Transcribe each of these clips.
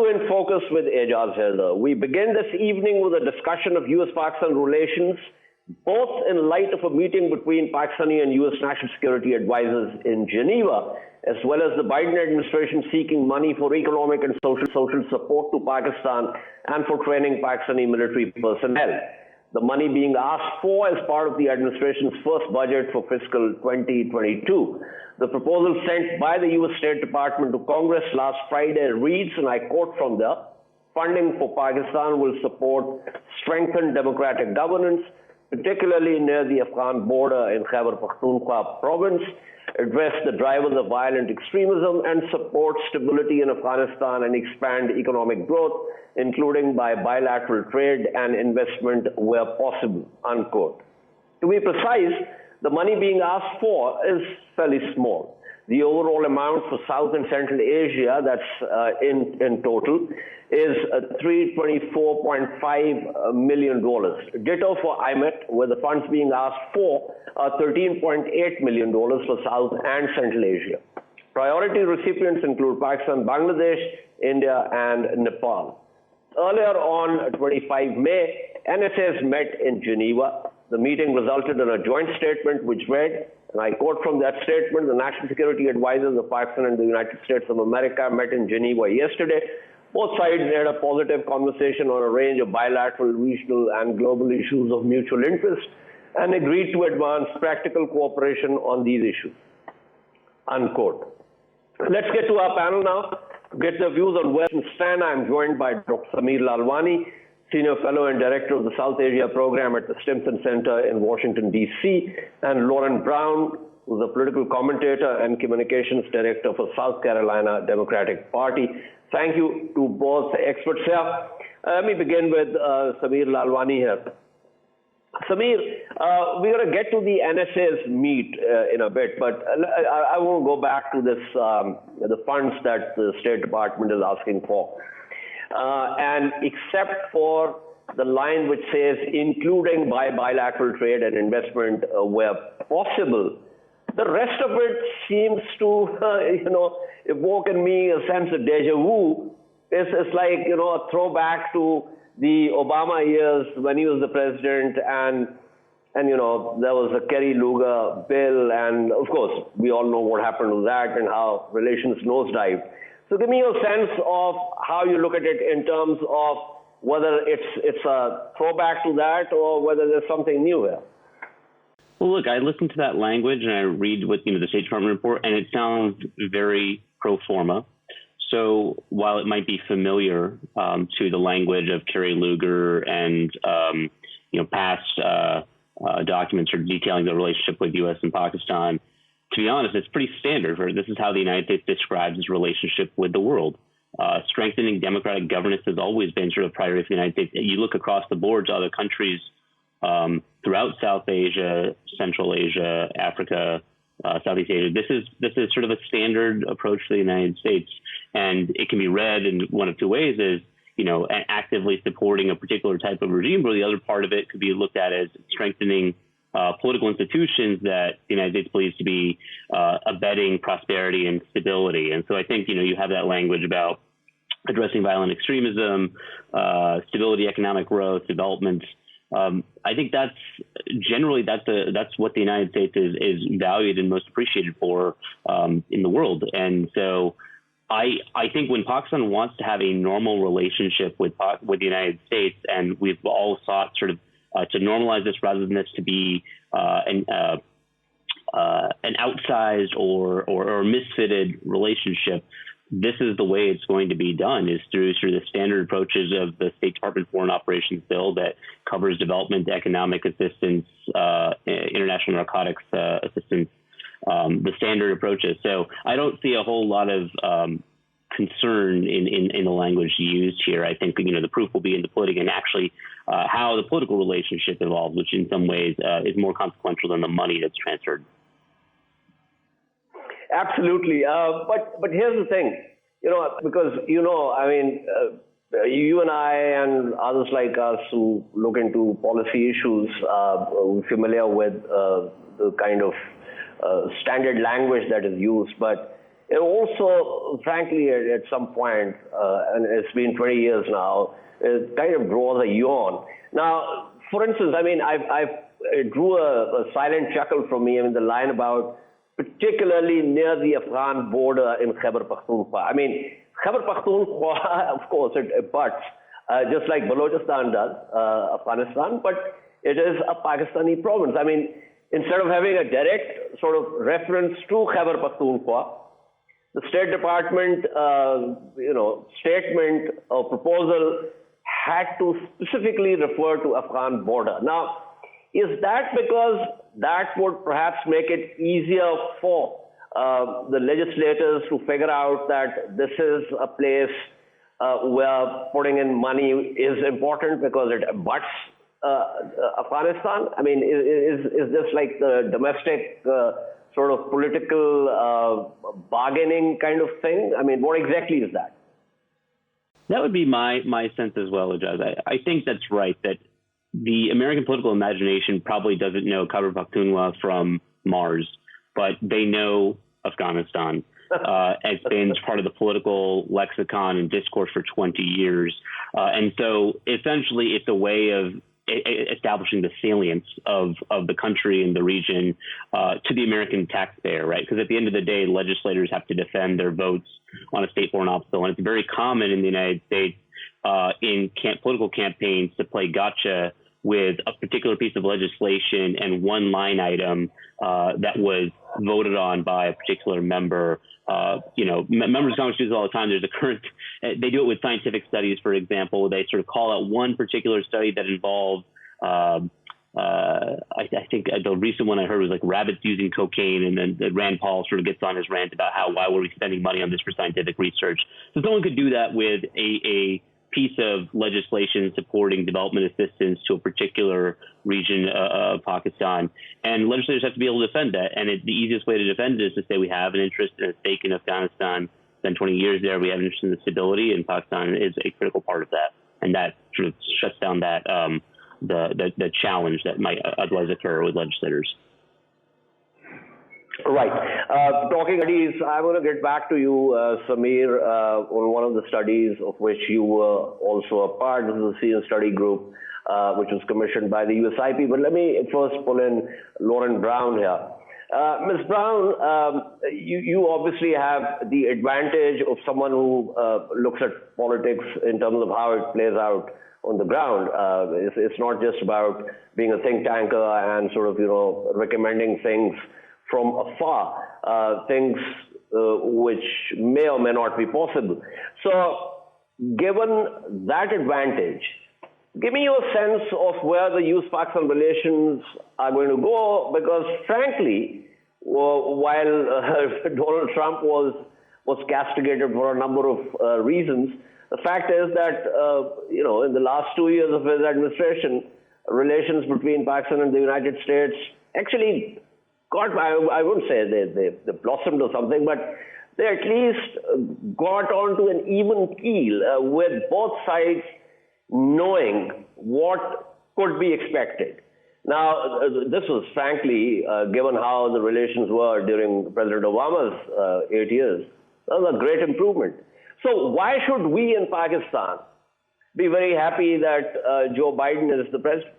in Focus with Ejaz Haider. We begin this evening with a discussion of U.S.-Pakistan relations, both in light of a meeting between Pakistani and U.S. national security advisors in Geneva, as well as the Biden administration seeking money for economic and social support to Pakistan and for training Pakistani military personnel. The money being asked for as part of the administration's first budget for fiscal 2022. The proposal sent by the U.S. State Department to Congress last Friday reads, and I quote from there, "Funding for Pakistan will support strengthened democratic governance, particularly near the Afghan border in Khyber Pakhtunkhwa province, address the drivers of violent extremism, and support stability in Afghanistan and expand economic growth, including by bilateral trade and investment where possible," unquote. To be precise, the money being asked for is fairly small. The overall amount for South and Central Asia, that's in total, is $324.5 million. Ditto for IMET, where the funds being asked for are $13.8 million for South and Central Asia. Priority recipients include Pakistan, Bangladesh, India, and Nepal. Earlier on 25 May, NSAs met in Geneva. The meeting resulted in a joint statement which read, and I quote from that statement, "The national security advisors of Pakistan and the United States of America met in Geneva yesterday. Both sides had a positive conversation on a range of bilateral, regional, and global issues of mutual interest and agreed to advance practical cooperation on these issues," unquote. Let's get to our panel now. To get their views on where we stand, I'm joined by Dr. Sameer Lalwani, Senior Fellow and Director of the South Asia Program at the Stimson Center in Washington, D.C., and Lauren Brown, who's a political commentator and Communications Director for South Carolina Democratic Party. Thank you to both experts here. Let me begin with Sameer Lalwani here. Sameer, we're going to get to the NSA's meet in a bit, but I will go back to this, the funds that the State Department is asking for. And except for the line which says including by bilateral trade and investment where possible, the rest of it seems to, evoke in me a sense of deja vu. It's like, a throwback to the Obama years when he was the president, and there was a Kerry Lugar bill, and of course we all know what happened to that and how relations nosedived. So give me a sense of how you look at it in terms of whether it's a throwback to that or whether there's something new here. Well, look, I listened to that language and I read what the State Department report, and it sounds very pro forma. So while it might be familiar to the language of Kerry Lugar and past documents or detailing the relationship with U.S. and Pakistan, to be honest, it's pretty standard. This is how the United States describes its relationship with the world. Strengthening democratic governance has always been sort of a priority for the United States. You look across the board to other countries throughout South Asia, Central Asia, Africa, Southeast Asia. This is sort of a standard approach to the United States, and it can be read in one of two ways: is actively supporting a particular type of regime, or the other part of it could be looked at as strengthening political institutions that the United States believes to be abetting prosperity and stability. And so I think you have that language about addressing violent extremism, stability, economic growth, development. I think that's what the United States is valued and most appreciated for in the world. And so I think when Pakistan wants to have a normal relationship with the United States, and we've all sought sort of to normalize this rather than this to be an outsized or misfitted relationship, this is the way it's going to be done, is through sort of the standard approaches of the State Department Foreign Operations Bill that covers development, economic assistance, international narcotics assistance, the standard approaches. So I don't see a whole lot of concern in the language used here. I think, the proof will be in the political and actually how the political relationship evolves, which in some ways is more consequential than the money that's transferred. Absolutely. But here's the thing, because, you and I and others like us who look into policy issues, we're familiar with the kind of standard language that is used. But it also, frankly, at some point, and it's been 20 years now, it kind of draws a yawn. Now, for instance, I mean, it drew a silent chuckle from me. I mean, the line about particularly near the Afghan border in Khyber Pakhtunkhwa. I mean, Khyber Pakhtunkhwa, of course, it abuts, just like Balochistan does, Afghanistan, but it is a Pakistani province. I mean, instead of having a direct sort of reference to Khyber Pakhtunkhwa, the State Department, statement or proposal had to specifically refer to Afghan border. Now, is that because that would perhaps make it easier for the legislators to figure out that this is a place where putting in money is important because it abuts Afghanistan? I mean, is this like the domestic sort of political bargaining kind of thing? I mean, what exactly is that? That would be my sense as well, Ejaz. I think that's right, that the American political imagination probably doesn't know Khyber Pakhtunkhwa from Mars, but they know Afghanistan. It's been part of the political lexicon and discourse for 20 years. And so essentially it's a way of establishing the salience of the country and the region to the American taxpayer, right? Because at the end of the day, legislators have to defend their votes on a state foreign office bill. And it's very common in the United States in political campaigns to play gotcha with a particular piece of legislation and one line item that was voted on by a particular member. Members of Congress do this all the time. There's they do it with scientific studies, for example. They sort of call out one particular study that involved, I think the recent one I heard was like rabbits using cocaine, and then Rand Paul sort of gets on his rant about why were we spending money on this for scientific research. So someone could do that with a piece of legislation supporting development assistance to a particular region of Pakistan. And legislators have to be able to defend that. And the easiest way to defend it is to say we have an interest and a stake in Afghanistan. Spent 20 years there. We have an interest in the stability, and Pakistan is a critical part of that. And that sort of shuts down that the challenge that might otherwise occur with legislators. Right. Talking studies, I want to get back to you, Samir, on one of the studies of which you were also a part. This is a senior study group which was commissioned by the USIP. But let me first pull in Lauren Brown here. Ms. Brown, you obviously have the advantage of someone who looks at politics in terms of how it plays out on the ground. It's not just about being a think tanker and sort of, recommending things from afar, things which may or may not be possible. So given that advantage, give me your sense of where the US-Pakistan relations are going to go, because frankly, while Donald Trump was castigated for a number of reasons, the fact is that, in the last 2 years of his administration, relations between Pakistan and the United States actually I wouldn't say they blossomed or something, but they at least got onto an even keel with both sides knowing what could be expected. Now, this was frankly, given how the relations were during President Obama's 8 years, that was a great improvement. So why should we in Pakistan be very happy that Joe Biden is the president?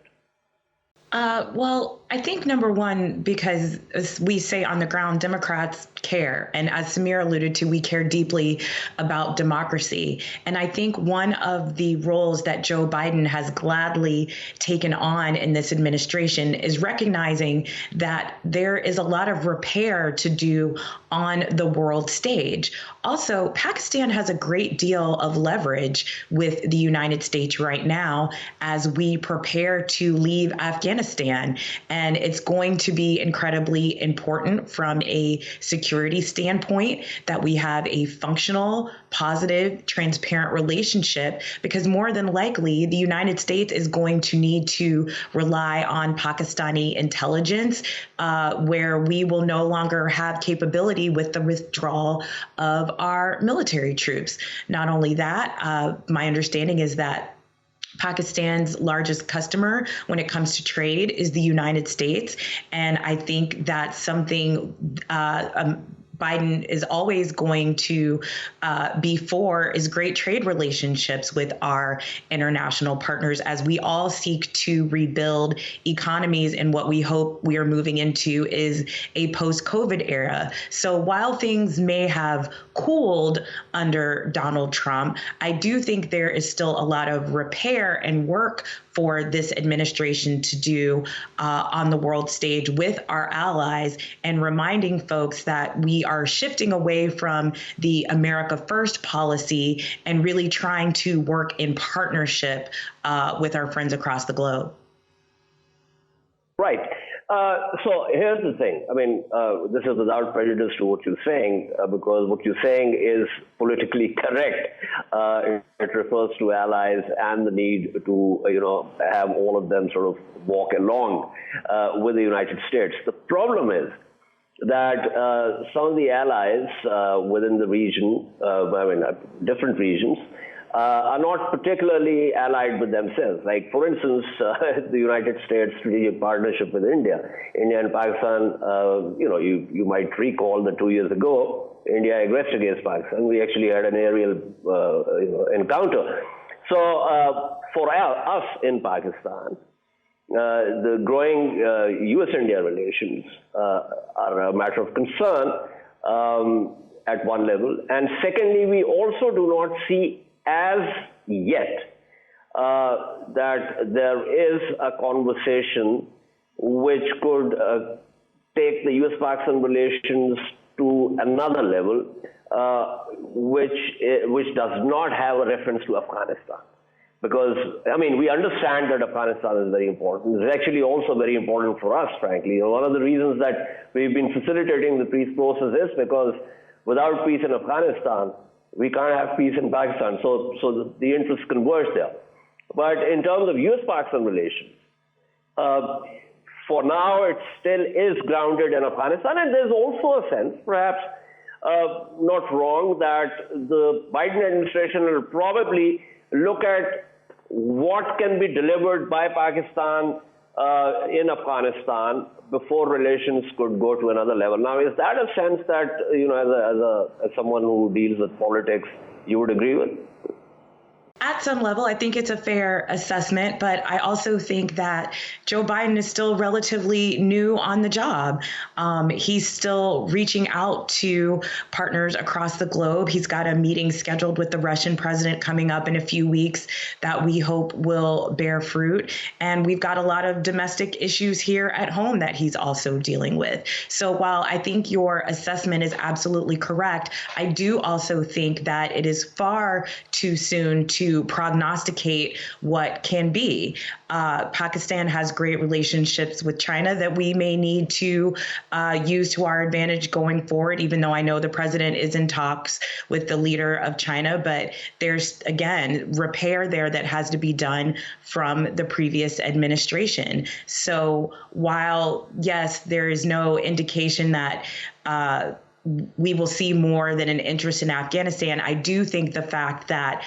Well, I think number one, because as we say on the ground, Democrats care. And as Samir alluded to, we care deeply about democracy. And I think one of the roles that Joe Biden has gladly taken on in this administration is recognizing that there is a lot of repair to do on the world stage. Also, Pakistan has a great deal of leverage with the United States right now as we prepare to leave Afghanistan. And it's going to be incredibly important from a security standpoint that we have a functional, positive, transparent relationship, because more than likely the United States is going to need to rely on Pakistani intelligence, where we will no longer have capability with the withdrawal of our military troops. Not only that, my understanding is that Pakistan's largest customer when it comes to trade is the United States. And I think that's something Biden is always going to be for is great trade relationships with our international partners as we all seek to rebuild economies in what we hope we are moving into is a post-COVID era. So while things may have cooled under Donald Trump, I do think there is still a lot of repair and work for this administration to do on the world stage with our allies and reminding folks that we are shifting away from the America First policy and really trying to work in partnership with our friends across the globe. Right. So here's the thing. I mean, this is without prejudice to what you're saying, because what you're saying is politically correct. It refers to allies and the need to, have all of them sort of walk along with the United States. The problem is that some of the allies within the region, different regions, are not particularly allied with themselves. Like, for instance, the United States strategic partnership with India. India and Pakistan, you might recall that 2 years ago, India aggressed against Pakistan. We actually had an aerial, encounter. So for us in Pakistan, the growing U.S.-India relations are a matter of concern at one level. And secondly, we also do not see as yet that there is a conversation which could take the U.S.-Pakistan relations to another level, which does not have a reference to Afghanistan. Because, we understand that Afghanistan is very important. It's actually also very important for us, frankly. One of the reasons that we've been facilitating the peace process is because without peace in Afghanistan, we can't have peace in Pakistan. So the interests converge there. But in terms of U.S.-Pakistan relations, for now, it still is grounded in Afghanistan. And there's also a sense, perhaps not wrong, that the Biden administration will probably look at what can be delivered by Pakistan in Afghanistan before relations could go to another level. Now, is that a sense that, as someone who deals with politics, you would agree with? At some level, I think it's a fair assessment, but I also think that Joe Biden is still relatively new on the job. He's still reaching out to partners across the globe. He's got a meeting scheduled with the Russian president coming up in a few weeks that we hope will bear fruit. And we've got a lot of domestic issues here at home that he's also dealing with. So while I think your assessment is absolutely correct, I do also think that it is far too soon to prognosticate what can be. Pakistan has great relationships with China that we may need to use to our advantage going forward, even though I know the president is in talks with the leader of China. But there's, again, repair there that has to be done from the previous administration. So while, yes, there is no indication that we will see more than an interest in Afghanistan, I do think the fact that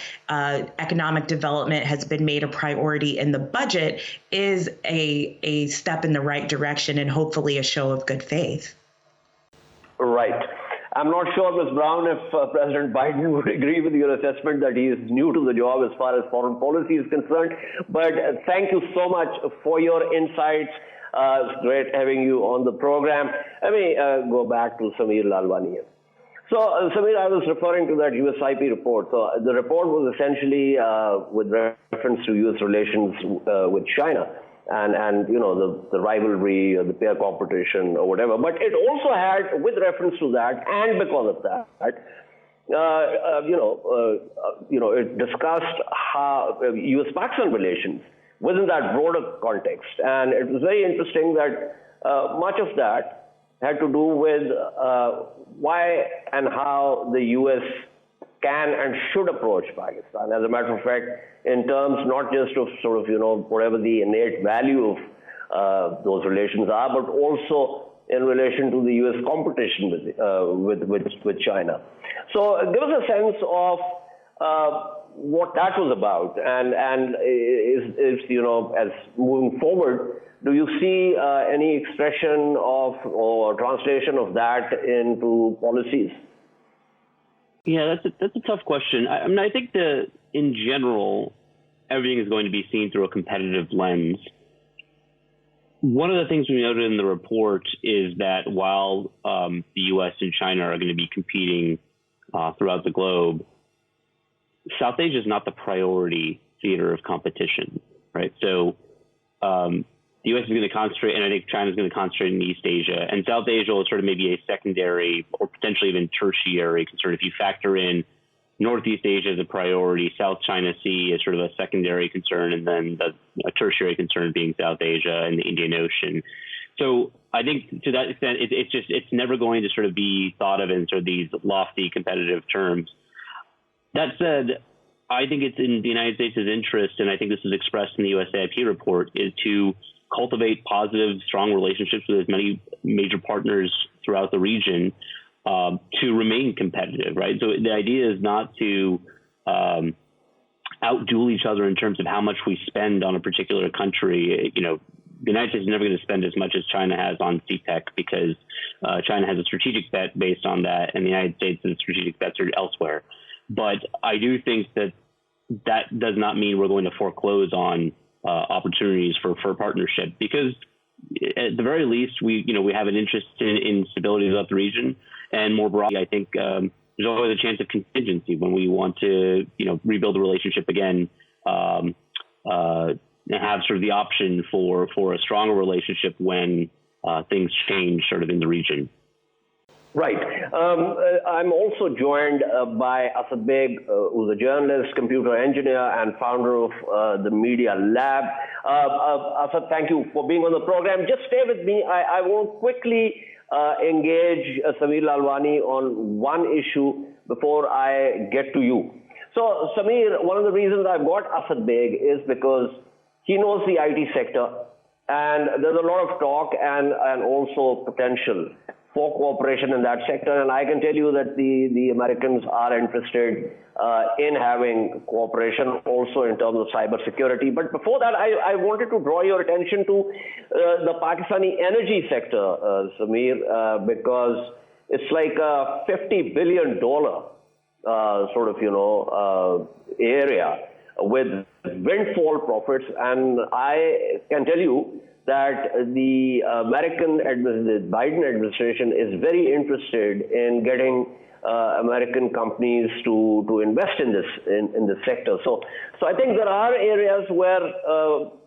economic development has been made a priority in the budget is a step in the right direction and hopefully a show of good faith. Right. I'm not sure, Ms. Brown, if President Biden would agree with your assessment that he is new to the job as far as foreign policy is concerned. But thank you so much for your insights. It's great having you on the program. Let me go back to Samir Lalwani. So, Samir, I was referring to that USIP report. So, the report was essentially with reference to U.S. relations with China and the rivalry or the peer competition or whatever. But it also had, with reference to that and because of that, it discussed how U.S.-Pakistan relations within that broader context. And it was very interesting that much of that had to do with why and how the U.S. can and should approach Pakistan. As a matter of fact, in terms not just of sort of, whatever the innate value of those relations are, but also in relation to the U.S. competition with China. So give us a sense of what that was about, and is as moving forward, do you see any expression of or translation of that into policies? Yeah, that's a tough question. I mean, I think that in general, everything is going to be seen through a competitive lens. One of the things we noted in the report is that while the U.S. and China are going to be competing throughout the globe, South Asia is not the priority theater of competition, right? So the U.S. is going to concentrate, and I think China is going to concentrate in East Asia, and South Asia is sort of maybe a secondary or potentially even tertiary concern. If you factor in Northeast Asia as a priority, South China Sea is sort of a secondary concern, and then a tertiary concern being South Asia and the Indian Ocean. So I think to that extent, it's never going to sort of be thought of in sort of these lofty competitive terms. That said, I think it's in the United States' interest, and I think this is expressed in the USAIP report, is to cultivate positive, strong relationships with as many major partners throughout the region to remain competitive, right? So the idea is not to outduel each other in terms of how much we spend on a particular country. The United States is never going to spend as much as China has on CPEC because China has a strategic bet based on that, and the United States' strategic bets are elsewhere. But I do think that does not mean we're going to foreclose on opportunities for partnership, because at the very least, we have an interest in stability throughout the region, and more broadly, I think there's always a chance of contingency when we want to rebuild the relationship again, and have sort of the option for a stronger relationship when things change sort of in the region. Right. I'm also joined by Asad Baig, who's a journalist, computer engineer, and founder of the Media Lab. Asad, thank you for being on the program. Just stay with me. I will quickly engage Samir Lalwani on one issue before I get to you. So, Samir, one of the reasons I've got Asad Baig is because he knows the IT sector, and there's a lot of talk and also potential for cooperation in that sector, and I can tell you that the Americans are interested in having cooperation also in terms of cybersecurity. But before that, I wanted to draw your attention to the Pakistani energy sector, Samir, because it's like a $50 billion area with windfall profits, and I can tell you that the the Biden administration is very interested in getting American companies to invest in this sector. So I think there are areas where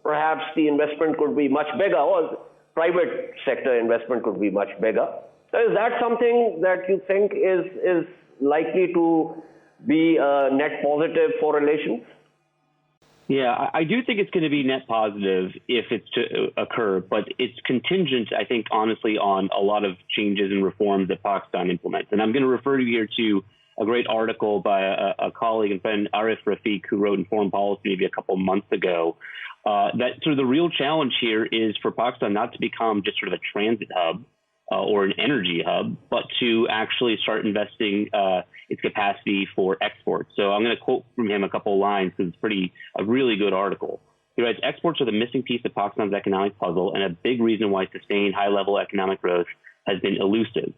perhaps the investment could be much bigger, or private sector investment could be much bigger. So is that something that you think is likely to be net positive for relations? Yeah, I do think it's going to be net positive if it's to occur, but it's contingent, I think, honestly, on a lot of changes and reforms that Pakistan implements. And I'm going to refer you here to a great article by a colleague and friend, Arif Rafiq, who wrote in Foreign Policy maybe a couple months ago, that sort of the real challenge here is for Pakistan not to become just sort of a transit hub or an energy hub, but to actually start investing its capacity for export. So I'm going to quote from him a couple of lines because it's a really good article. He writes, "Exports are the missing piece of Pakistan's economic puzzle and a big reason why sustained high-level economic growth has been elusive.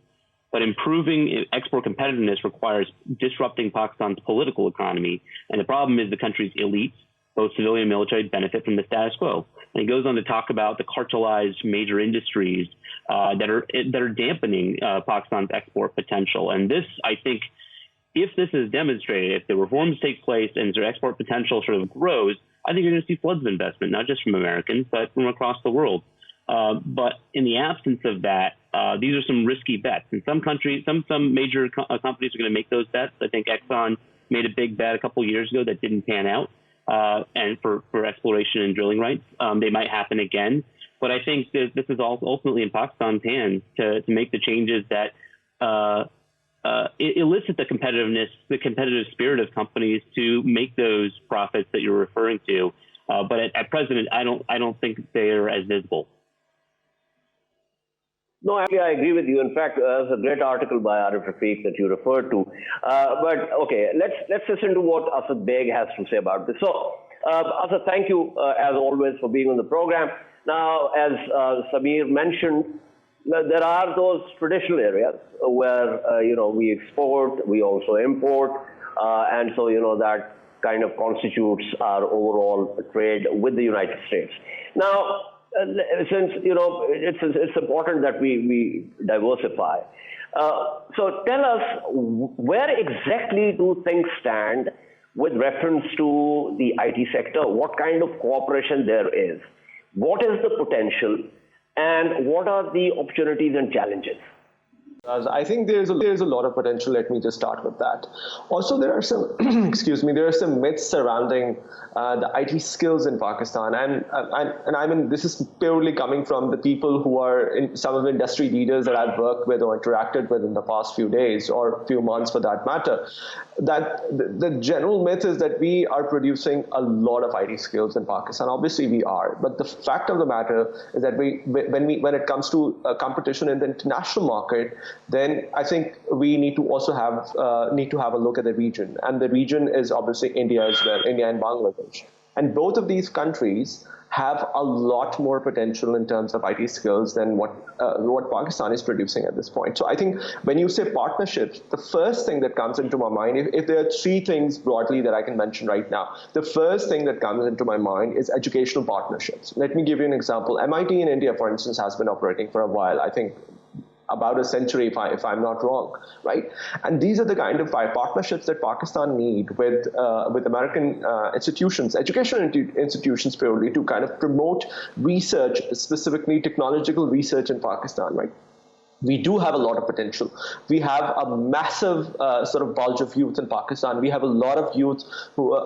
But improving export competitiveness requires disrupting Pakistan's political economy, and the problem is the country's elites, both civilian and military, benefit from the status quo." And he goes on to talk about the cartelized major industries that are dampening Pakistan's export potential. And this, I think, if this is demonstrated, if the reforms take place and their export potential sort of grows, I think you're going to see floods of investment, not just from Americans, but from across the world. But in the absence of that, these are some risky bets. In some countries, some major companies are going to make those bets. I think Exxon made a big bet a couple of years ago that didn't pan out. And for exploration and drilling rights, they might happen again. But I think that this is ultimately in Pakistan's hands to make the changes that elicit the competitive spirit of companies to make those profits that you're referring to. But at present, I don't think they are as visible. No, actually, I agree with you. In fact, there's a great article by Arif Rafiq that you referred to. But okay, let's listen to what Asad Baig has to say about this. So, Asad, thank you as always for being on the program. Now, as Samir mentioned, there are those traditional areas where we export, we also import, and so that kind of constitutes our overall trade with the United States. Now, since it's important that we diversify. So tell us, where exactly do things stand with reference to the IT sector? What kind of cooperation there is? What is the potential, and what are the opportunities and challenges? I think there's a lot of potential. Let me just start with that. Also, there are some there are some myths surrounding the IT skills in Pakistan, and I mean, this is purely coming from the people who are some of the industry leaders that I've worked with or interacted with in the past few days or few months, for that matter. That the general myth is that we are producing a lot of IT skills in Pakistan. Obviously, we are, but the fact of the matter is that when it comes to competition in the international market, then I think we need to also have a look at the region, and the region is obviously India as well, India and Bangladesh, and both of these countries have a lot more potential in terms of IT skills than what Pakistan is producing at this point. So I think when you say partnerships, the first thing that comes into my mind, if there are three things broadly that I can mention right now, the first thing that comes into my mind is educational partnerships. Let me give you an example. MIT in India, for instance, has been operating for a while, I think about a century, if I'm not wrong, right? And these are the kind of partnerships that Pakistan need with American institutions, educational institutions purely, to kind of promote research, specifically technological research in Pakistan, right? We do have a lot of potential. We have a massive sort of bulge of youth in Pakistan. We have a lot of youth who,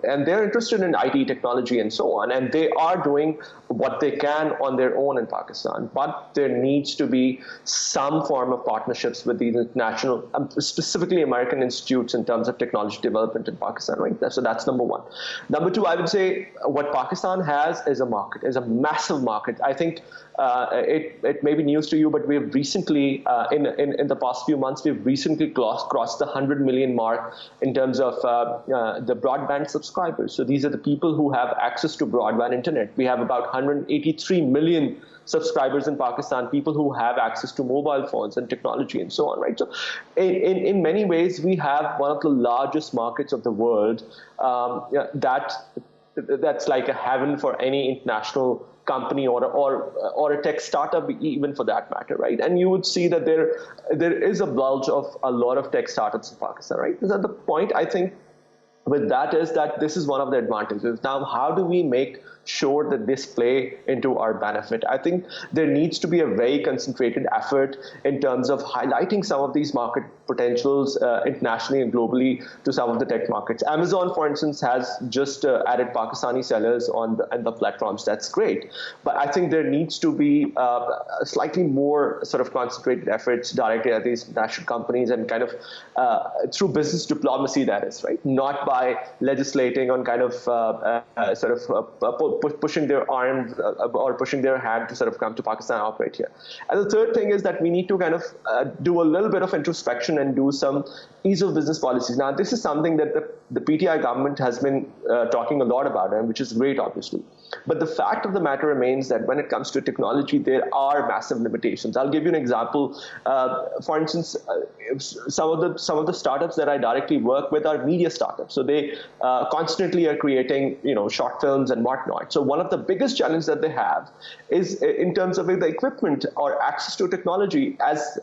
and they're interested in IT technology and so on, and they are doing what they can on their own in Pakistan. But there needs to be some form of partnerships with these international, specifically American institutes in terms of technology development in Pakistan, right? So that's number one. Number two, I would say what Pakistan has is a market, is a massive market. I think it may be news to you, but we've recently, in the past few months, we've recently crossed the 100 million mark in terms of the broadband subscribers. So these are the people who have access to broadband internet. We have about 183 million subscribers in Pakistan, people who have access to mobile phones and technology and so on, right? So in many ways, we have one of the largest markets of the world that's like a heaven for any international company or a tech startup, even for that matter, right? And you would see that there is a bulge of a lot of tech startups in Pakistan, right? So the point, I think, with that is that this is one of the advantages. Now, how do we make sure that this play into our benefit? I think there needs to be a very concentrated effort in terms of highlighting some of these market potentials internationally and globally to some of the tech markets. Amazon, for instance, has just added Pakistani sellers on the platforms. That's great. But I think there needs to be slightly more sort of concentrated efforts directed at these national companies and kind of through business diplomacy, that is, right? Not by legislating on kind of pushing their arms or pushing their hand to sort of come to Pakistan and operate here. And the third thing is that we need to kind of do a little bit of introspection and do some ease of business policies. Now, this is something that the PTI government has been talking a lot about, and which is great, obviously. But the fact of the matter remains that when it comes to technology, there are massive limitations. I'll give you an example. For instance, some of the startups that I directly work with are media startups. So they constantly are creating, short films and whatnot. So one of the biggest challenges that they have is in terms of the equipment or access to technology. As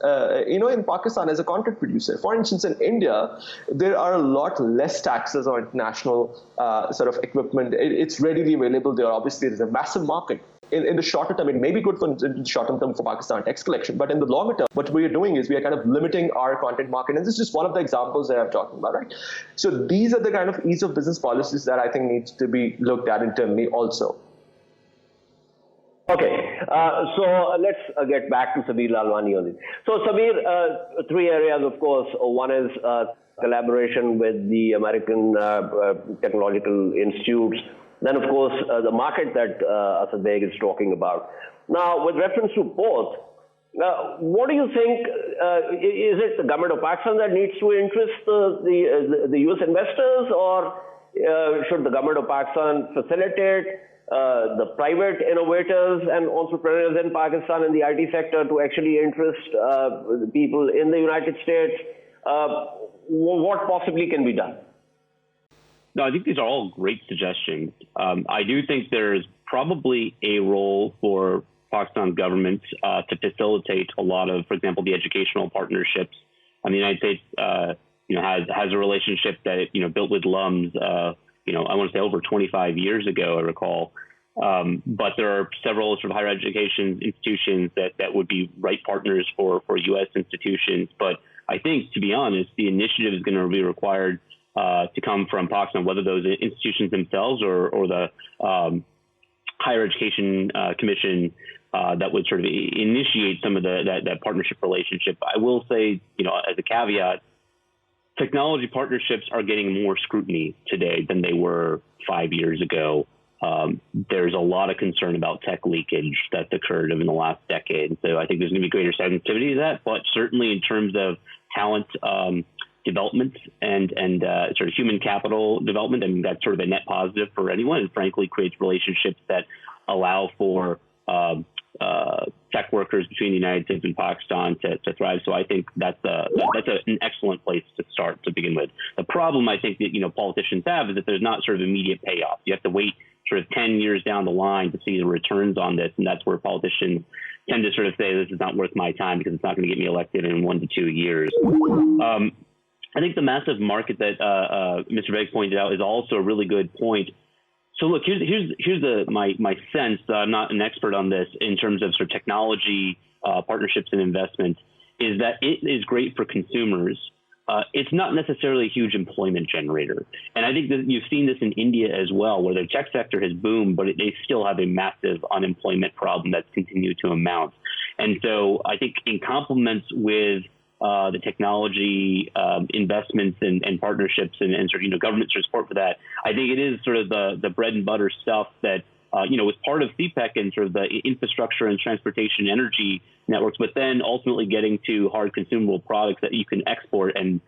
in Pakistan, as a content producer, for instance, in India, there are a lot less taxes on international sort of equipment. It's readily available there. Obviously, there's a massive market. In the shorter term, it may be good in the shorter term for Pakistan tax collection, but in the longer term, what we are doing is we are kind of limiting our content market. And this is just one of the examples that I'm talking about, right? So these are the kind of ease of business policies that I think needs to be looked at internally also. Okay, so let's get back to Samir Lalwani on this. So Samir, three areas, of course. One is collaboration with the American technological institutes. Then, of course, the market that Asad Baig is talking about. Now, with reference to both, What do you think? Is it the government of Pakistan that needs to interest the U.S. investors, or should the government of Pakistan facilitate the private innovators and entrepreneurs in Pakistan in the IT sector to actually interest the people in the United States? What possibly can be done? No, I think these are all great suggestions. I do think there's probably a role for Pakistan government to facilitate a lot of, for example, the educational partnerships. The United States, has a relationship that it, built with LUMS, I want to say over 25 years ago, I recall. But there are several sort of higher education institutions that would be right partners for U.S. institutions. But I think, to be honest, the initiative is going to be required to come from Pakistan, whether those institutions themselves or the Higher Education Commission that would sort of initiate some of that partnership relationship. I will say, as a caveat, technology partnerships are getting more scrutiny today than they were 5 years ago. There's a lot of concern about tech leakage that's occurred in the last decade. So I think there's going to be greater sensitivity to that. But certainly in terms of talent development and sort of human capital development, I mean, that's sort of a net positive for anyone, and frankly creates relationships that allow for tech workers between the United States and Pakistan to thrive. So I think that's an excellent place to start to begin with. The problem I think that politicians have is that there's not sort of immediate payoff. You have to wait sort of 10 years down the line to see the returns on this, and that's where politicians tend to sort of say this is not worth my time because it's not going to get me elected in 1 to 2 years. I think the massive market that Mr. Baig pointed out is also a really good point. So look, here's my sense. I'm not an expert on this in terms of sort of technology partnerships and investments. Is that it is great for consumers. It's not necessarily a huge employment generator, and I think that you've seen this in India as well, where the tech sector has boomed, but they still have a massive unemployment problem that's continued to amount. And so I think in complements with the technology investments and partnerships and sort of government support for that, I think it is sort of the bread and butter stuff that was part of CPEC and sort of the infrastructure and transportation energy networks, but then ultimately getting to hard consumable products that you can export and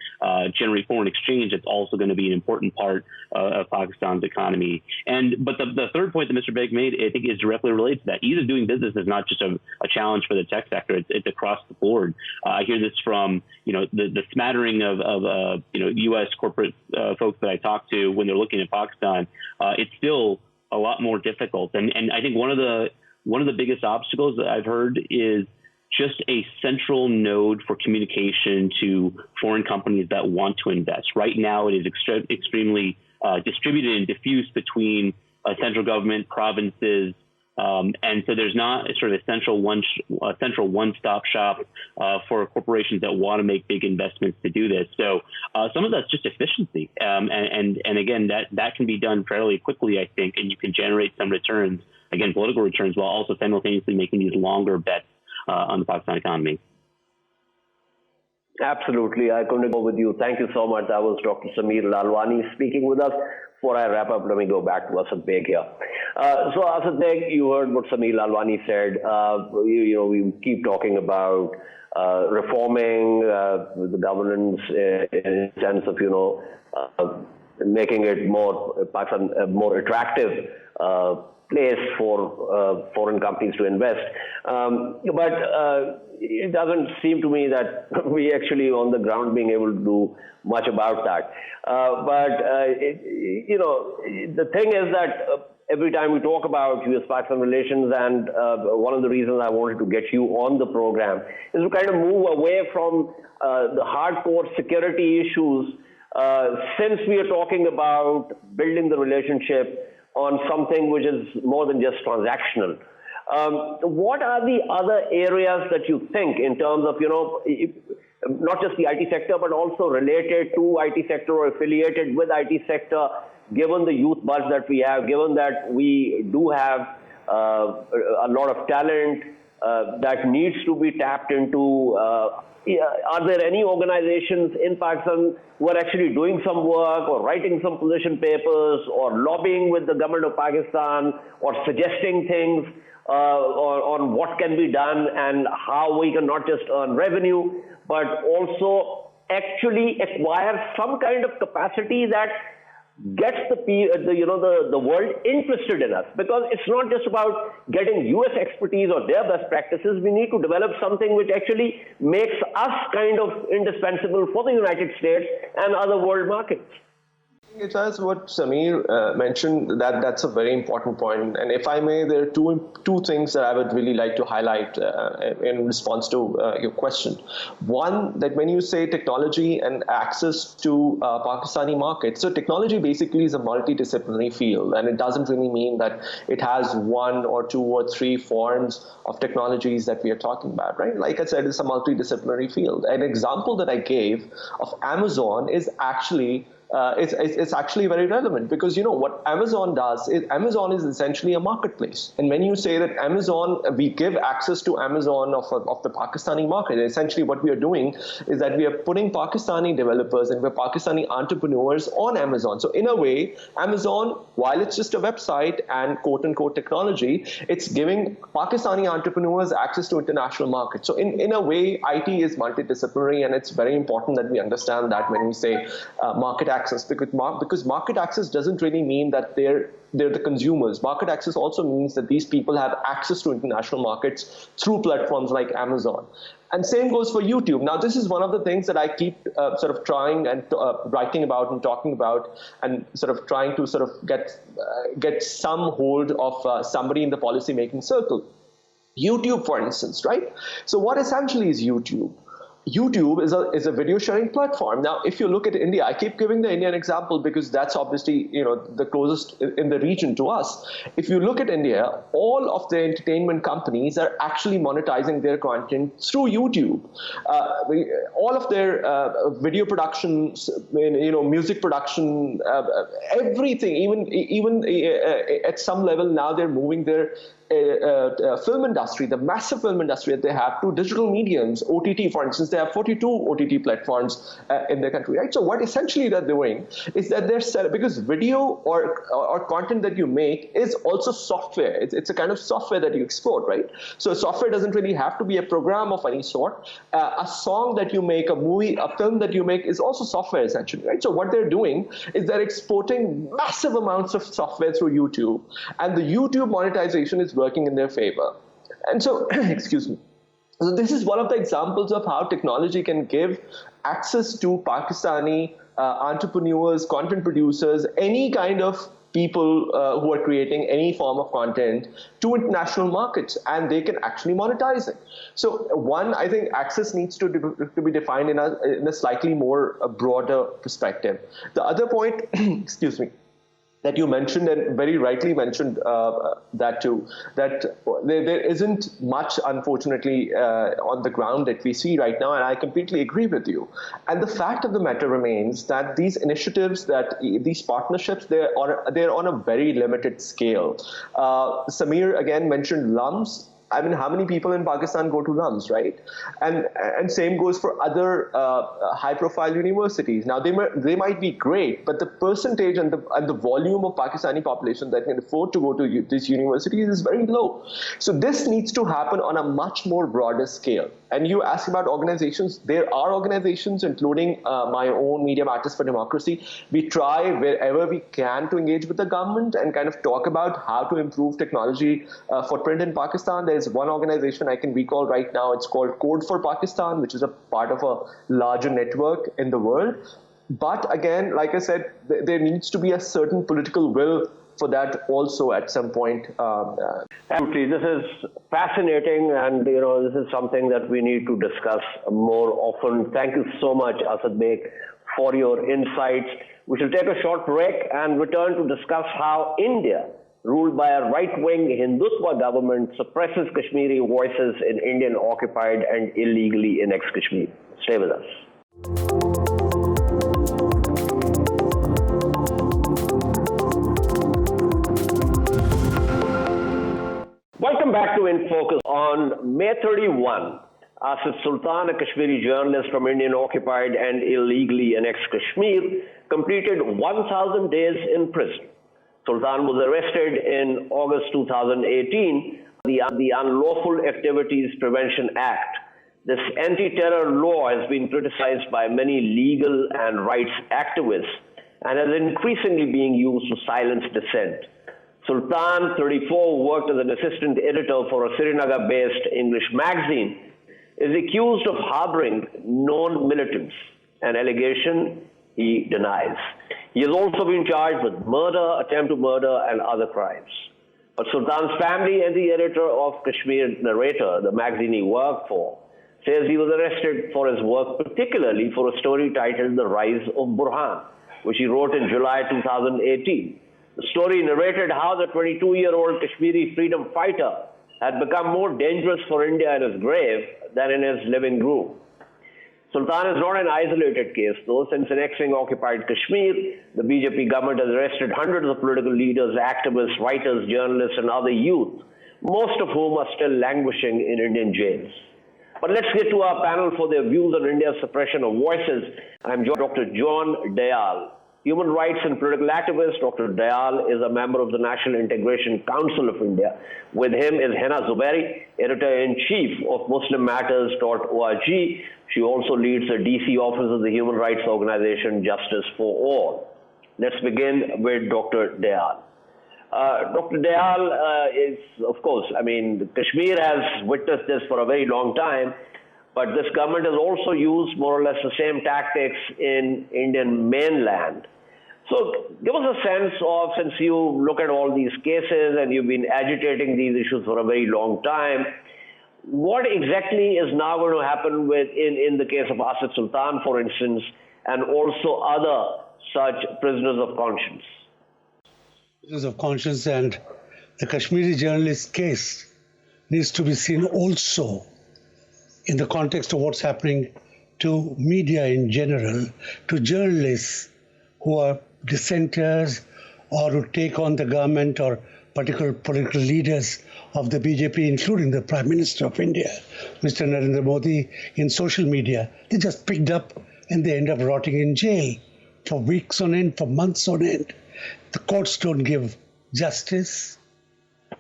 generate foreign exchange. It's also going to be an important part of Pakistan's economy. But the third point that Mr. Baig made, I think, is directly related to that. Ease of doing business is not just a challenge for the tech sector. It's across the board. I hear this from the smattering of U.S. corporate folks that I talk to when they're looking at Pakistan. It's still a lot more difficult. And I think one of the biggest obstacles that I've heard is just a central node for communication to foreign companies that want to invest. Right now, it is extremely distributed and diffused between central government, provinces, and so there's not a sort of central one-stop shop for corporations that want to make big investments to do this. So some of that's just efficiency, and again, that can be done fairly quickly, I think, and you can generate some returns, again, political returns, while also simultaneously making these longer bets on the Pakistan economy. Absolutely. I couldn't go with you. Thank you so much. That was Dr. Sameer Lalwani speaking with us. Before I wrap up, let me go back to Asad Baig here. So Asad Baig, you heard what Sameer Lalwani said. We keep talking about reforming the governance in the sense of, making it Pakistan a more attractive place for foreign companies to invest. But it doesn't seem to me that we actually on the ground being able to do much about that. The thing is that every time we talk about U.S.-Pakistan relations, and one of the reasons I wanted to get you on the program is to kind of move away from the hardcore security issues, since we are talking about building the relationship on something which is more than just transactional. What are the other areas that you think in terms of, not just the IT sector, but also related to IT sector or affiliated with IT sector, given the youth buzz that we have, given that we do have a lot of talent that needs to be tapped into? Are there any organizations in Pakistan who are actually doing some work or writing some position papers or lobbying with the government of Pakistan or suggesting things on what can be done and how we can not just earn revenue, but also actually acquire some kind of capacity that gets the world interested in us, because it's not just about getting US expertise or their best practices. We need to develop something which actually makes us kind of indispensable for the United States and other world markets. It has what Samir mentioned, that's a very important point. And if I may, there are two things that I would really like to highlight in response to your question. One, that when you say technology and access to Pakistani markets, so technology basically is a multidisciplinary field, and it doesn't really mean that it has one or two or three forms of technologies that we are talking about, right? Like I said, it's a multidisciplinary field. An example that I gave of Amazon is actually it's actually very relevant, because what Amazon does is Amazon is essentially a marketplace. And when you say that Amazon, we give access to Amazon of the Pakistani market, essentially what we are doing is that we are putting Pakistani developers and Pakistani entrepreneurs on Amazon. So in a way, Amazon, while it's just a website and quote unquote technology, it's giving Pakistani entrepreneurs access to international markets. So in a way, IT is multidisciplinary, and it's very important that we understand that when we say market access, because market access doesn't really mean that they're the consumers. Market access also means that these people have access to international markets through platforms like Amazon. And same goes for YouTube. Now, this is one of the things that I keep sort of trying and writing about and talking about, and sort of trying to sort of get some hold of somebody in the policy-making circle. YouTube, for instance, right? So what essentially is YouTube? YouTube is a video sharing platform. Now, if you look at India, I keep giving the Indian example because that's obviously the closest in the region to us. If you look at India, all of the entertainment companies are actually monetizing their content through YouTube. All of their video productions, music production, everything, even at some level now they're moving their film industry, the massive film industry that they have, to digital mediums. OTT, for instance, they have 42 OTT platforms in their country, right? So what essentially they're doing is that they're selling, because video or content that you make is also software. It's a kind of software that you export, right? So software doesn't really have to be a program of any sort. A song that you make, a movie, a film that you make is also software essentially, right? So what they're doing is they're exporting massive amounts of software through YouTube, and the YouTube monetization is working in their favor. And so, excuse me. So this is one of the examples of how technology can give access to Pakistani entrepreneurs, content producers, any kind of people who are creating any form of content to international markets, and they can actually monetize it. So one, I think access needs to be defined in a slightly more broader perspective. The other point, excuse me, that you mentioned, and very rightly mentioned that too, that there isn't much, unfortunately, on the ground that we see right now, and I completely agree with you. And the fact of the matter remains that these initiatives, that these partnerships, they're on a very limited scale. Samir again mentioned LUMS. I mean, how many people in Pakistan go to LUMS, right? And same goes for other high-profile universities. Now, they might be great, but the percentage and the volume of Pakistani population that can afford to go to these universities is very low. So this needs to happen on a much more broader scale. And you ask about organizations. There are organizations, including my own Media Matters for Democracy. We try wherever we can to engage with the government and kind of talk about how to improve technology footprint in Pakistan. There's one organization I can recall right now. It's called Code for Pakistan, which is a part of a larger network in the world. But again, like I said, there needs to be a certain political will for that also at some point. Absolutely. This is fascinating, and this is something that we need to discuss more often. Thank you so much, Asad Baig, for your insights. We shall take a short break and return to discuss how India, ruled by a right-wing Hindutva government, suppresses Kashmiri voices in Indian-occupied and illegally annexed Kashmir. Stay with us. Welcome back to In Focus. On May 31, Asad Sultan, a Kashmiri journalist from Indian-occupied and illegally annexed Kashmir, completed 1,000 days in prison. Sultan was arrested in August 2018. the Unlawful Activities Prevention Act. This anti-terror law has been criticized by many legal and rights activists and is increasingly being used to silence dissent. Sultan, 34, worked as an assistant editor for a Srinagar-based English magazine, is accused of harboring known militants, an allegation he denies. He has also been charged with murder, attempt to murder, and other crimes. But Sultan's family and the editor of Kashmir Narrator, the magazine he worked for, says he was arrested for his work, particularly for a story titled The Rise of Burhan, which he wrote in July 2018. The story narrated how the 22-year-old Kashmiri freedom fighter had become more dangerous for India in his grave than in his living room. Sultan is not an isolated case, though. Since annexing occupied Kashmir, the BJP government has arrested hundreds of political leaders, activists, writers, journalists, and other youth, most of whom are still languishing in Indian jails. But let's get to our panel for their views on India's suppression of voices. I'm Dr. John Dayal, human rights and political activist. Dr. Dayal is a member of the National Integration Council of India. With him is Henna Zuberi, editor-in-chief of MuslimMatters.org. She also leads the DC office of the human rights organization Justice for All. Let's begin with Dr. Dayal. Dr. Dayal is, of course, Kashmir has witnessed this for a very long time, but this government has also used more or less the same tactics in Indian mainland. So give us a sense of, since you look at all these cases and you've been agitating these issues for a very long time, what exactly is now going to happen in the case of Asad Sultan, for instance, and also other such prisoners of conscience? Prisoners of conscience and the Kashmiri journalist case needs to be seen also in the context of what's happening to media in general, to journalists who are dissenters or who take on the government or particular political leaders of the BJP, including the Prime Minister of India, Mr. Narendra Modi, in social media. They just picked up and they end up rotting in jail for weeks on end, for months on end. The courts don't give justice.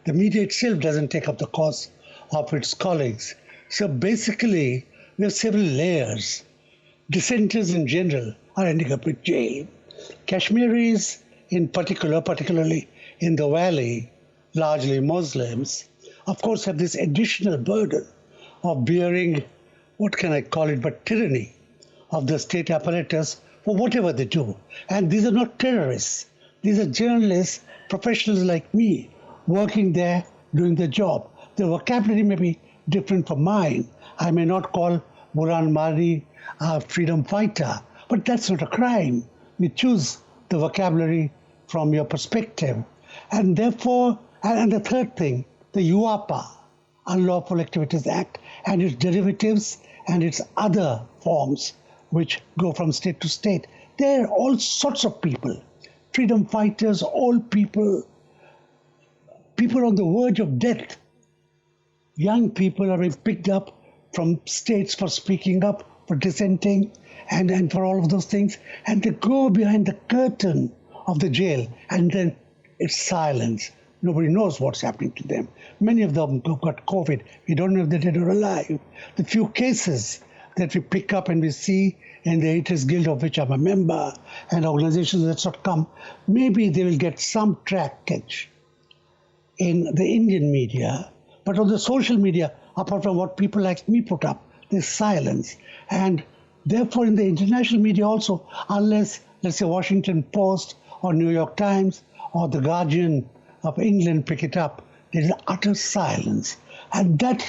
The media itself doesn't take up the cause of its colleagues. So basically, we have several layers. Dissenters in general are ending up in jail. Kashmiris in particular, particularly in the valley, largely Muslims, of course have this additional burden of bearing, what can I call it, but tyranny of the state apparatus for whatever they do. And these are not terrorists. These are journalists, professionals like me, working there, doing the job. The vocabulary may be different from mine. I may not call Burhan Mari a freedom fighter, but that's not a crime. We choose the vocabulary from your perspective. And therefore, and the third thing, the UAPA, Unlawful Activities Act, and its derivatives and its other forms, which go from state to state. There are all sorts of people, freedom fighters, all people, people on the verge of death. Young people are being picked up from states for speaking up, for dissenting, and for all of those things. And they go behind the curtain of the jail, and then it's silence. Nobody knows what's happening to them. Many of them got COVID. We don't know if they're dead or alive. The few cases that we pick up and we see in the Editors Guild, of which I'm a member, and organizations that sort of come, maybe they will get some trackage in the Indian media, but on the social media, apart from what people like me put up, there's silence. And therefore, in the international media also, unless, let's say, Washington Post or New York Times or The Guardian of England pick it up, there is utter silence. And that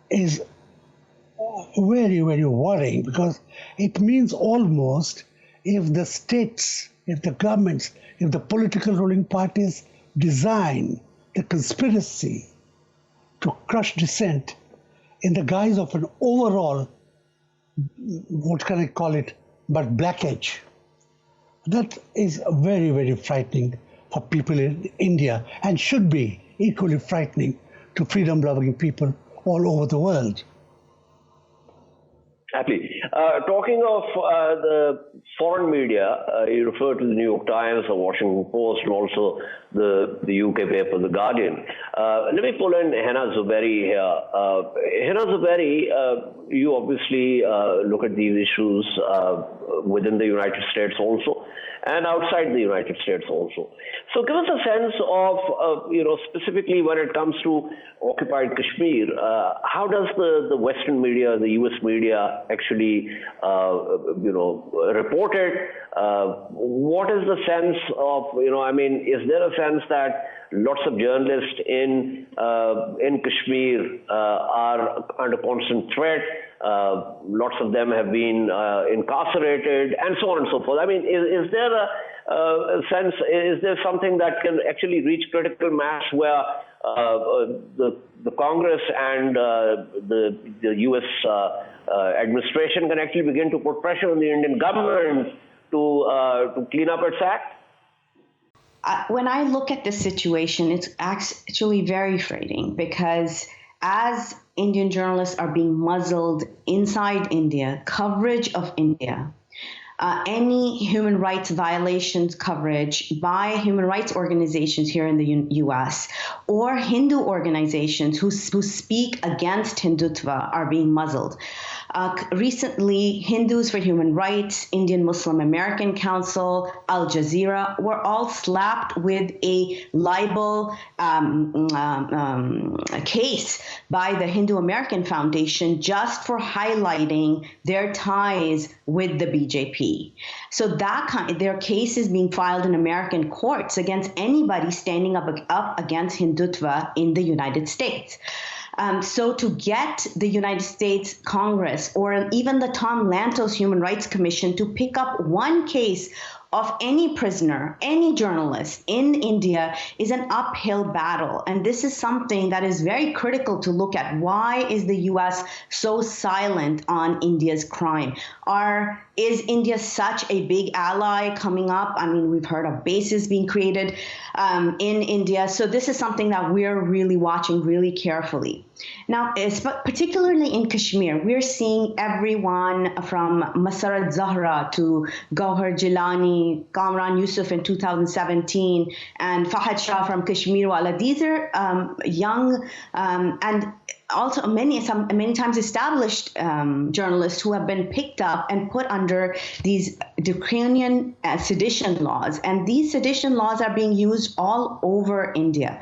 is very, very worrying, because it means almost if the states, if the governments, if the political ruling parties design the conspiracy to crush dissent in the guise of an overall, what can I call it, but black edge. That is very, very frightening for people in India, and should be equally frightening to freedom-loving people all over the world. Happily. Talking of the foreign media, you refer to the New York Times, the Washington Post, and also the UK paper, The Guardian. Let me pull in Henna Zuberi here. Henna Zuberi, you obviously look at these issues within the United States also, and outside the United States also. So give us a sense of, specifically when it comes to occupied Kashmir, how does the Western media, the US media actually, report it? What is the sense of, is there a sense that lots of journalists in Kashmir are under constant threat? Lots of them have been incarcerated, and so on and so forth. I mean, is there a sense, is there something that can actually reach critical mass where the Congress and the US administration can actually begin to put pressure on the Indian government to clean up its act? When I look at this situation, it's actually very frightening, because as Indian journalists are being muzzled inside India, coverage of India, any human rights violations coverage by human rights organizations here in the US or Hindu organizations who speak against Hindutva are being muzzled. Recently, Hindus for Human Rights, Indian Muslim American Council, Al Jazeera were all slapped with a libel case by the Hindu American Foundation just for highlighting their ties with the BJP. So their case is being filed in American courts against anybody standing up against Hindutva in the United States. So to get the United States Congress or even the Tom Lantos Human Rights Commission to pick up one case of any prisoner, any journalist in India is an uphill battle. And this is something that is very critical to look at. Why is the US so silent on India's crime? Is India such a big ally coming up? I mean, we've heard of bases being created in India. So this is something that we're really watching really carefully. Now, particularly in Kashmir, we're seeing everyone from Masarat Zahra to Gauhar Jilani, Kamran Yusuf in 2017, and Fahad Shah from Kashmir Wala. These are young and also many times established journalists who have been picked up and put under these draconian sedition laws. And these sedition laws are being used all over India.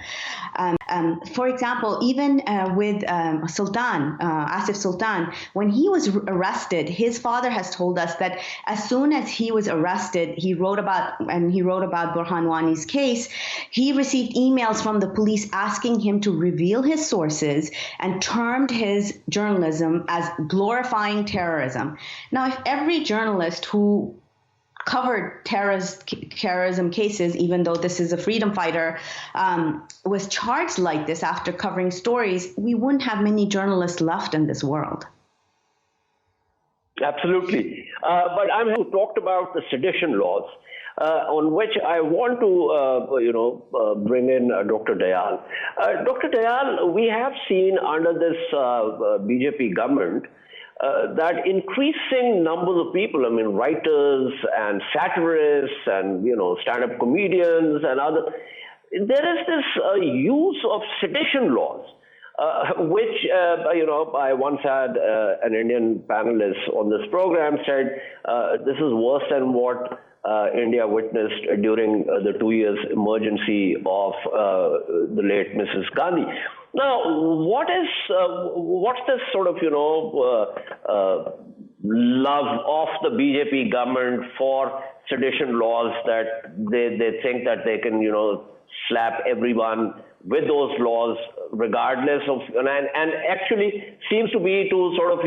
For example, even with Asif Sultan, when he was arrested, his father has told us that as soon as he was arrested, he wrote about Burhan Wani's case, he received emails from the police asking him to reveal his sources and termed his journalism as glorifying terrorism. Now, if every journalist who covered terrorism cases, even though this is a freedom fighter, was charged like this after covering stories, we wouldn't have many journalists left in this world. Absolutely. But I'm who talked about the sedition laws, on which I want to, bring in Dr. Dayal. Dr. Dayal, we have seen under this BJP government that increasing numbers of people, I mean, writers and satirists and, stand-up comedians and other, there is this use of sedition laws, which, I once had an Indian panelist on this program said, this is worse than what India witnessed during the 2 years emergency of the late Mrs. Gandhi. Now, what's this sort of, love of the BJP government for sedition laws that they think that they can, slap everyone with those laws regardless of, and actually seems to be to sort of,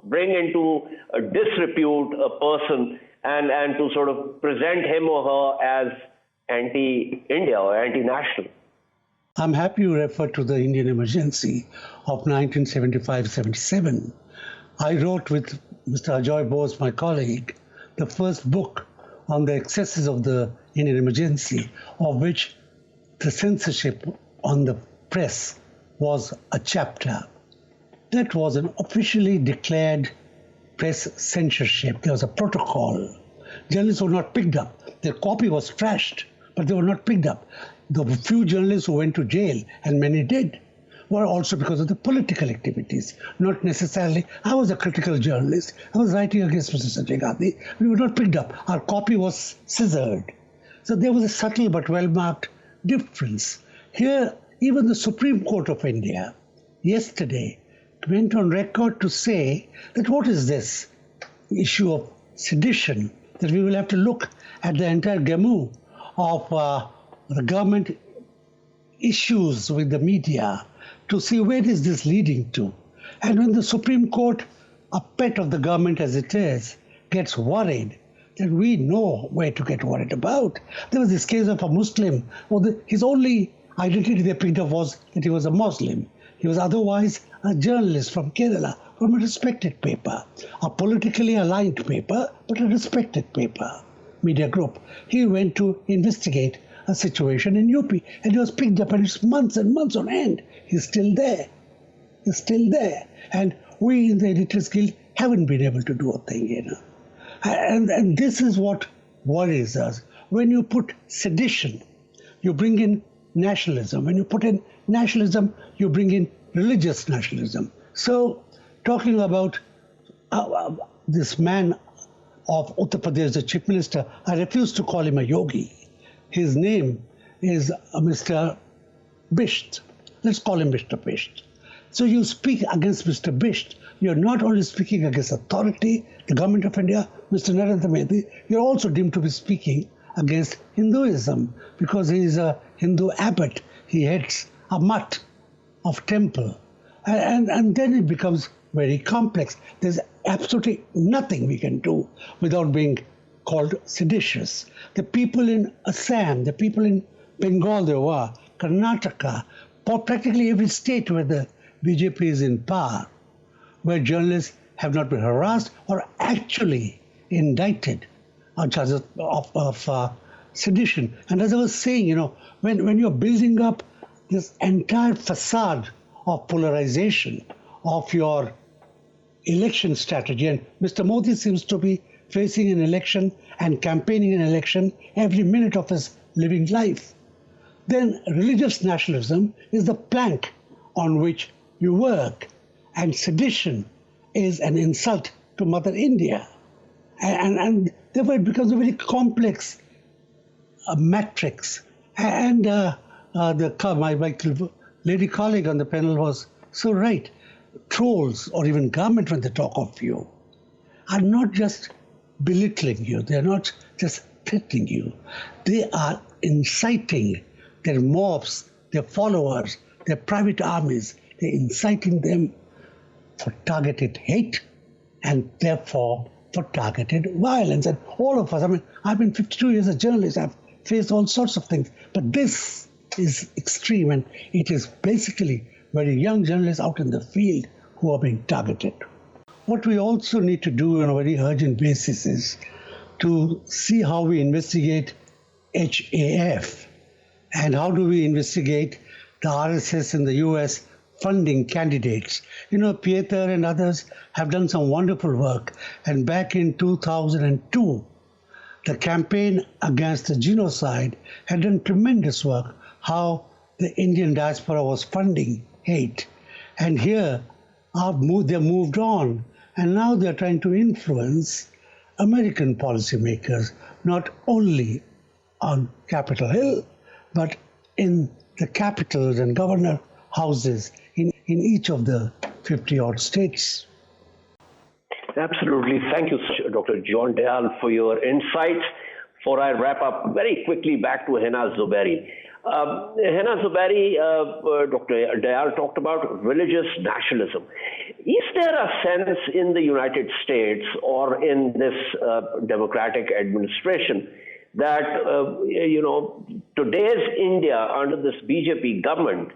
bring into disrepute a person and to sort of present him or her as anti-India or anti-national. I'm happy you referred to the Indian emergency of 1975-77. I wrote with Mr. Ajoy Bose, my colleague, the first book on the excesses of the Indian emergency, of which the censorship on the press was a chapter. That was an officially declared press censorship. There was a protocol. Journalists were not picked up. Their copy was trashed, but they were not picked up. The few journalists who went to jail, and many did, were also because of the political activities, not necessarily. I was a critical journalist. I was writing against Mr. Sanjay Gandhi. We were not picked up. Our copy was scissored. So there was a subtle but well-marked difference. Here, even the Supreme Court of India yesterday went on record to say that what is this issue of sedition, that we will have to look at the entire gamut of the government issues with the media to see where is this leading to. And when the Supreme Court, a pet of the government as it is, gets worried, then we know where to get worried about. There was this case of a Muslim, his only identity they picked up was that he was a Muslim. He was otherwise a journalist from Kerala, from a respected paper, a politically aligned paper, but a respected paper, media group. He went to investigate a situation in UP, and he was picked up, and it's months and months on end. He's still there. He's still there. And we in the Editors Guild haven't been able to do a thing, you know. And this is what worries us. When you put sedition, you bring in nationalism. When you put in nationalism, you bring in religious nationalism. So, talking about this man of Uttar Pradesh, the chief minister, I refuse to call him a yogi. His name is Mr. Bisht. Let's call him Mr. Bisht. So you speak against Mr. Bisht. You're not only speaking against authority, the government of India, Mr. Narendra Modi, you're also deemed to be speaking against Hinduism because he is a Hindu abbot. He heads a mutt of temple. And then it becomes very complex. There's absolutely nothing we can do without being called seditious. The people in Assam, the people in Bengal, there were, Karnataka, practically every state where the BJP is in power, where journalists have not been harassed or actually indicted on charges of sedition. And as I was saying, you know, when you're building up this entire facade of polarization of your election strategy, and Mr. Modi seems to be facing an election and campaigning an election every minute of his living life, then religious nationalism is the plank on which you work, and sedition is an insult to Mother India. And therefore it becomes a very complex matrix. And my lady colleague on the panel was so right. Trolls, or even government, when they talk of you, are not just belittling you. They're not just threatening you. They are inciting their mobs, their followers, their private armies. They're inciting them for targeted hate and therefore for targeted violence. And all of us, I mean, I've been 52 years a journalist. I've faced all sorts of things. But this is extreme, and it is basically very young journalists out in the field who are being targeted. What we also need to do on a very urgent basis is to see how we investigate HAF and how do we investigate the RSS in the US funding candidates. You know, Pieter and others have done some wonderful work. And back in 2002, the campaign against the genocide had done tremendous work, how the Indian diaspora was funding hate. And here, they moved on. And now they're trying to influence American policymakers, not only on Capitol Hill, but in the capitals and governor houses in each of the 50-odd states. Absolutely. Thank you, Dr. John Dayal, for your insights. Before I wrap up, very quickly back to Henna Zuberi. Henna Zuberi, Dr. Dayal talked about religious nationalism. Is there a sense in the United States or in this democratic administration that, today's India under this BJP government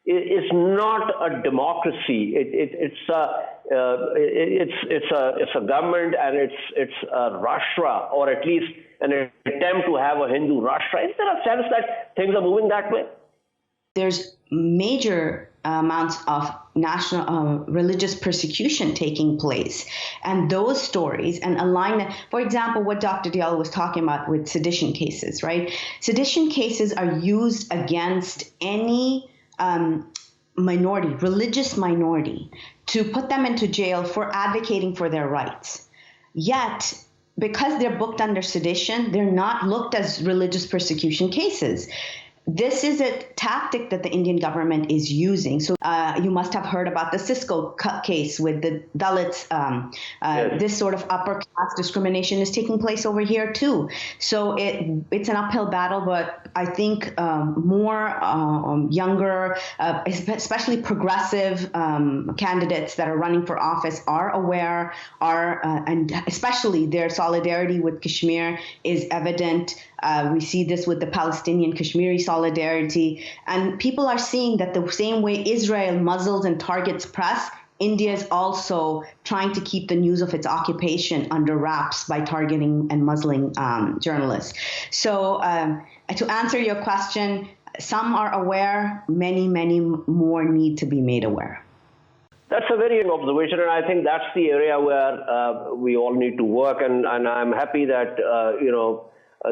is not a democracy? It's a government, and it's a Rashtra, or at least an attempt to have a Hindu Rashtra. Is there a sense that things are moving that way? There's major amounts of religious persecution taking place, and those stories, and align that. For example, what Dr. Dayal was talking about with sedition cases, right? Sedition cases are used against any minority, religious minority, to put them into jail for advocating for their rights. Yet, because they're booked under sedition, they're not looked as religious persecution cases. This is a tactic that the Indian government is using. So you must have heard about the Cisco case with the Dalits. Yes. This sort of upper class discrimination is taking place over here too. So it's an uphill battle, but I think more younger, especially progressive candidates that are running for office are aware, and especially their solidarity with Kashmir is evident. We see this with the Palestinian Kashmiri solidarity. And people are seeing that the same way Israel muzzles and targets press, India is also trying to keep the news of its occupation under wraps by targeting and muzzling journalists. So to answer your question, some are aware, many, many more need to be made aware. That's a very good observation, and I think that's the area where we all need to work. And I'm happy that,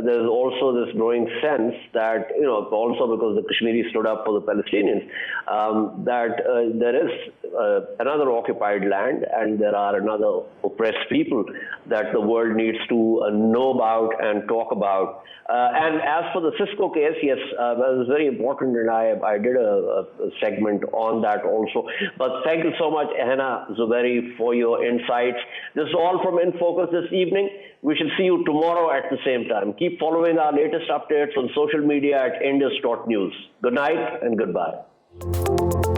there's also this growing sense that, also because the Kashmiris stood up for the Palestinians, that there is another occupied land and there are another oppressed people that the world needs to know about and talk about. And as for the Cisco case, yes, that was very important, and I did a segment on that also. But thank you so much, Henna Zuberi, for your insights. This is all from In Focus this evening. We shall see you tomorrow at the same time. Keep following our latest updates on social media at indus.news. Good night and goodbye.